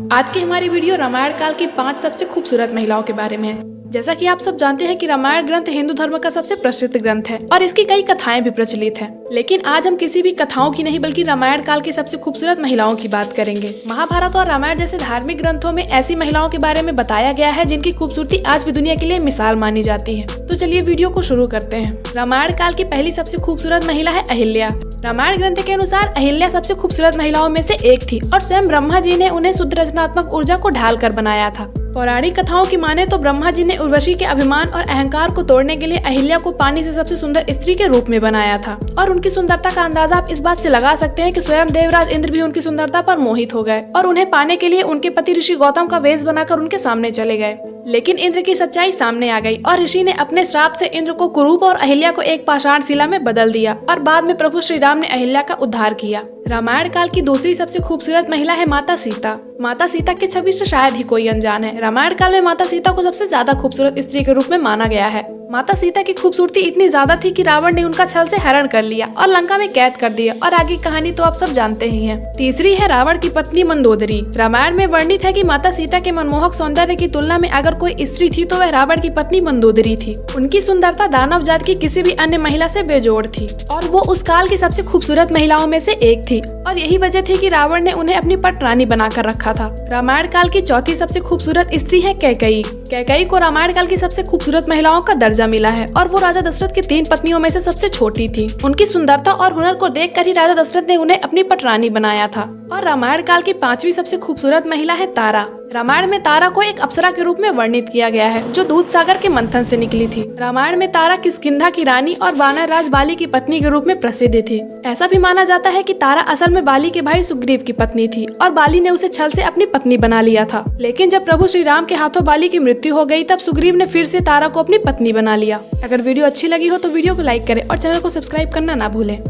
आज की हमारी वीडियो रामायण काल की 5 सबसे खूबसूरत महिलाओं के बारे में है। जैसा कि आप सब जानते हैं कि रामायण ग्रंथ हिंदू धर्म का सबसे प्रसिद्ध ग्रंथ है और इसकी कई कथाएं भी प्रचलित हैं। लेकिन आज हम किसी भी कथाओं की नहीं बल्कि रामायण काल की सबसे खूबसूरत महिलाओं की बात करेंगे। महाभारत और रामायण जैसे धार्मिक ग्रंथों में ऐसी महिलाओं के बारे में बताया गया है जिनकी खूबसूरती आज भी दुनिया के लिए मिसाल मानी जाती है। तो चलिए वीडियो को शुरू करते हैं। रामायण काल की पहली सबसे खूबसूरत महिला है अहिल्या। रामायण ग्रंथ के अनुसार अहिल्या सबसे खूबसूरत महिलाओं में से एक थी और स्वयं ब्रह्मा जी ने उन्हें शुद्ध रचनात्मक ऊर्जा को ढाल कर बनाया था। पौराणिक कथाओं की माने तो ब्रह्मा जी ने उर्वशी के अभिमान और अहंकार को तोड़ने के लिए अहिल्या को पानी से सबसे सुंदर स्त्री के रूप में बनाया था और उनकी सुंदरता का अंदाजा आप इस बात से लगा सकते हैं कि स्वयं देवराज इंद्र भी उनकी सुंदरता पर मोहित हो गए और उन्हें पाने के लिए उनके पति ऋषि गौतम का वेश बनाकर उनके सामने चले गए। लेकिन इंद्र की सच्चाई सामने आ गई और ऋषि ने अपने श्राप से इंद्र को कुरूप और अहिल्या को एक पाषाण शिला में बदल दिया और बाद में प्रभु श्री राम ने अहिल्या का उद्धार किया। रामायण काल की दूसरी सबसे खूबसूरत महिला है माता सीता। माता सीता की छवि से शायद ही कोई अनजान है। रामायण काल में माता सीता को सबसे ज्यादा खूबसूरत स्त्री के रूप में माना गया है। माता सीता की खूबसूरती इतनी ज्यादा थी कि रावण ने उनका छल से हरण कर लिया और लंका में कैद कर दिया और आगे कहानी तो आप सब जानते ही हैं। तीसरी है रावण की पत्नी मंदोदरी। रामायण में वर्णित है कि माता सीता के मनमोहक सौंदर्य की तुलना में अगर कोई स्त्री थी तो वह रावण की पत्नी मंदोदरी थी। उनकी सुंदरता दानव जात की किसी भी अन्य महिला से बेजोड़ थी और वो उस काल की सबसे खूबसूरत महिलाओं में से एक थी और यही वजह थी कि रावण ने उन्हें अपनी पट रानी बनाकर रखा था। रामायण काल की चौथी सबसे खूबसूरत स्त्री है कैकेयी। कैकेयी को रामायण काल की सबसे खूबसूरत महिलाओं का दर्जा मिला है और वो राजा दशरथ की 3 पत्नियों में से सबसे छोटी थी। उनकी सुंदरता और हुनर को देखकर ही राजा दशरथ ने उन्हें अपनी पटरानी बनाया था। और रामायण काल की 5वीं सबसे खूबसूरत महिला है तारा। रामायण में तारा को एक अप्सरा के रूप में वर्णित किया गया है जो दूध सागर के मंथन से निकली थी। रामायण में तारा किष्किंधा की रानी और वानर राज बाली की पत्नी के रूप में प्रसिद्ध थी। ऐसा भी माना जाता है कि तारा असल में बाली के भाई सुग्रीव की पत्नी थी और बाली ने उसे छल से अपनी पत्नी बना लिया था। लेकिन जब प्रभु श्री राम के हाथों बाली की मृत्यु हो गई तब सुग्रीव ने फिर से तारा को अपनी पत्नी बना लिया। अगर वीडियो अच्छी लगी हो तो वीडियो को लाइक करें और चैनल को सब्सक्राइब करना ना भूलें।